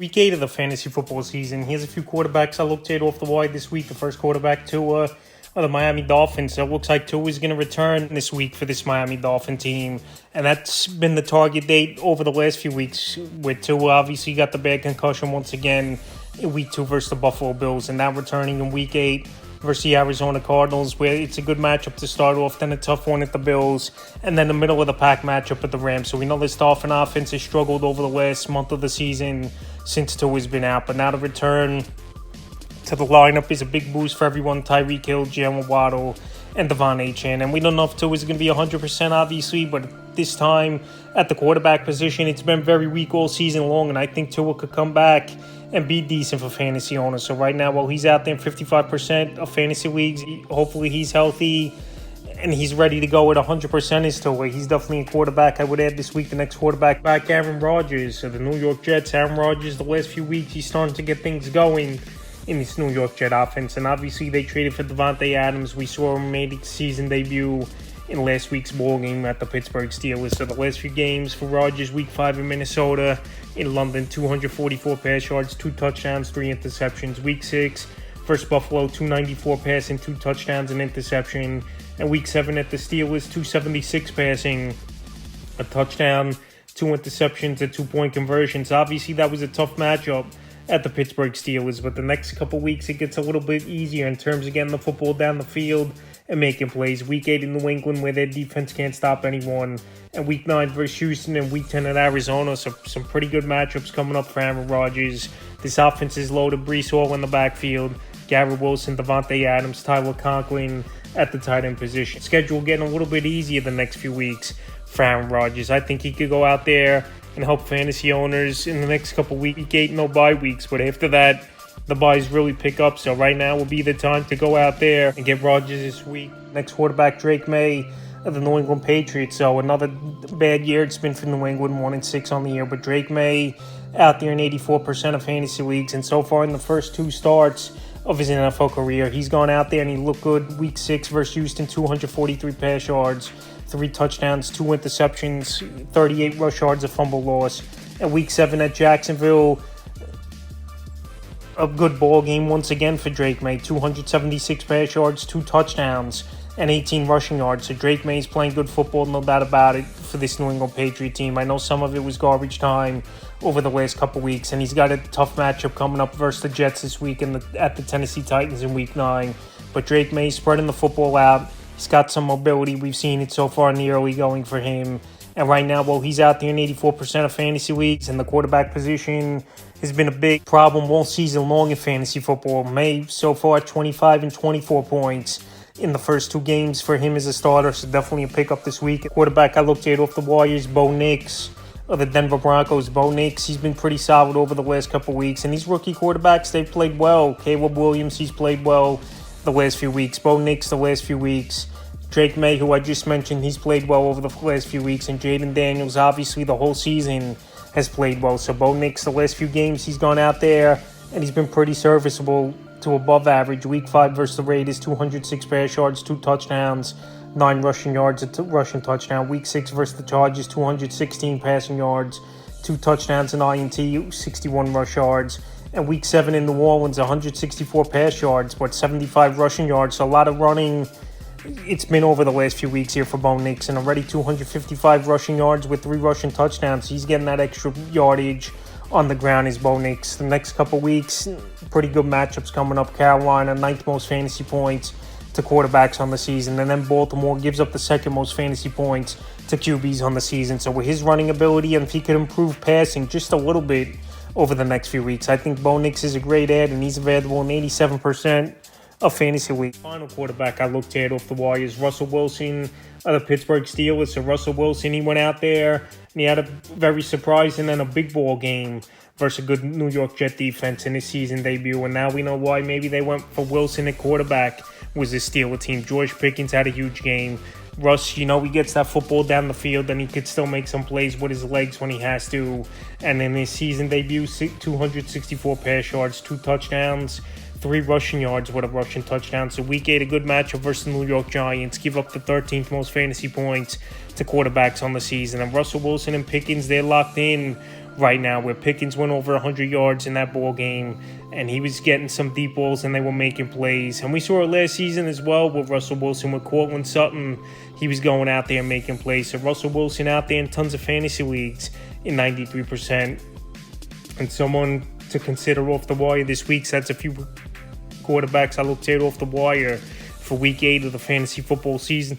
Week 8 of the fantasy football season. Here's a few quarterbacks I looked at off the wide this week. The first quarterback, Tua, of the Miami Dolphins. So it looks like Tua is going to return this week for this Miami Dolphin team. And that's been the target date over the last few weeks. With Tua, obviously got the bad concussion once again in Week 2 versus the Buffalo Bills. And now returning in Week 8 versus the Arizona Cardinals, where it's a good matchup to start off, then a tough one at the Bills, and then the middle of the pack matchup at the Rams. So we know this Dolphin offense has struggled over the last month of the season since Tua's been out, but now the return to the lineup is a big boost for everyone. Tyreek Hill, Jalen Waddle, and Devon Achane. And we don't know if Tua's going to be 100% obviously, but this time at the quarterback position, it's been very weak all season long, and I think Tua could come back and be decent for fantasy owners. So right now, while he's out there in 55% of fantasy leagues, hopefully he's healthy and he's ready to go at 100% as Tua. He's definitely a quarterback I would add this week. The next quarterback back, Aaron Rodgers. So the New York Jets, Aaron Rodgers, the last few weeks, he's starting to get things going in this New York Jet offense. And obviously they traded for Devontae Adams. We saw him make his season debut in last week's ball game at the Pittsburgh Steelers. So the last few games for Rodgers, Week 5 in Minnesota, in London, 244 pass yards, 2 touchdowns, 3 interceptions. Week 6 versus Buffalo, 294 passing, 2 touchdowns, and interception. And Week 7 at the Steelers, 276 passing, a touchdown, 2 interceptions, and 2-point conversions. Obviously, that was a tough matchup at the Pittsburgh Steelers, but the next couple weeks it gets a little bit easier in terms of getting the football down the field and making plays. Week 8 in New England, where their defense can't stop anyone, and Week 9 versus Houston, and Week 10 at Arizona. So some pretty good matchups coming up for Aaron Rodgers. This offense is loaded. Breece Hall in the backfield, Garrett Wilson, Devontae Adams, Tyler Conklin at the tight end position. Schedule getting a little bit easier the next few weeks for Aaron Rodgers. I think he could go out there and help fantasy owners in the next couple weeks. Week 8, no bye weeks, but after that, the buys really pick up. So right now will be the time to go out there and get Rodgers this week. Next quarterback, Drake May of the New England Patriots. So another bad year it's been for New England, 1-6 on the year. But Drake May out there in 84% of fantasy leagues. And so far in the first 2 starts of his NFL career, he's gone out there and he looked good. Week 6 versus Houston, 243 pass yards, 3 touchdowns, 2 interceptions, 38 rush yards, a fumble loss. And Week 7 at Jacksonville, a good ball game once again for Drake May. 276 pass yards, 2 touchdowns, and 18 rushing yards. So Drake May's playing good football, no doubt about it, for this New England Patriot team. I know some of it was garbage time over the last couple weeks, and he's got a tough matchup coming up versus the Jets this week and at the Tennessee Titans in Week 9. But Drake May's spreading the football out. He's got some mobility. We've seen it so far in the early going for him. And right now, well, he's out there in 84% of fantasy leagues, and the quarterback position has been a big problem all season long in fantasy football. May so far 25 and 24 points in the first 2 games for him as a starter, so definitely a pickup this week. Quarterback I looked at off the wires, Bo Nix of the Denver Broncos. Bo Nix, he's been pretty solid over the last couple weeks, and these rookie quarterbacks, they've played well. Caleb Williams, he's played well the last few weeks. Bo Nix the last few weeks. Drake May, who I just mentioned, he's played well over the last few weeks. And Jaden Daniels, obviously, the whole season has played well. So Bo Nix, the last few games, he's gone out there and he's been pretty serviceable to above average. Week 5 versus the Raiders, 206 pass yards, 2 touchdowns, 9 rushing yards, a rushing touchdown. Week 6 versus the Chargers, 216 passing yards, 2 touchdowns, an INT, 61 rush yards. And Week 7 in New Orleans, 164 pass yards, but 75 rushing yards. So a lot of running it's been over the last few weeks here for Bo Nix, and already 255 rushing yards with 3 rushing touchdowns. He's getting that extra yardage on the ground is Bo Nix. The next couple weeks, pretty good matchups coming up. Carolina, 9th most fantasy points to quarterbacks on the season, and then Baltimore gives up the 2nd most fantasy points to QBs on the season. So with his running ability, and if he could improve passing just a little bit over the next few weeks, I think Bo Nix is a great ad, and he's available in 87% of fantasy league. Final quarterback I looked at off the wire is Russell Wilson of the Pittsburgh Steelers. So Russell Wilson, he went out there and he had a very surprising and a big ball game versus a good New York Jet defense in his season debut. And now we know why maybe they went for Wilson at quarterback was the Steelers team. George Pickens had a huge game. Russ, he gets that football down the field and he could still make some plays with his legs when he has to. And in his season debut, 264 pass yards, 2 touchdowns, 3 rushing yards with a rushing touchdown. So Week 8, a good matchup versus the New York Giants. Give up the 13th most fantasy points to quarterbacks on the season. And Russell Wilson and Pickens, they're locked in right now, where Pickens went over 100 yards in that ball game, and he was getting some deep balls and they were making plays. And we saw it last season as well with Russell Wilson, with Cortland Sutton. He was going out there and making plays. So Russell Wilson out there in tons of fantasy leagues in 93%. And someone to consider off the wire this week. So that's a few quarterbacks I looked at off the wire for week 8 of the fantasy football season.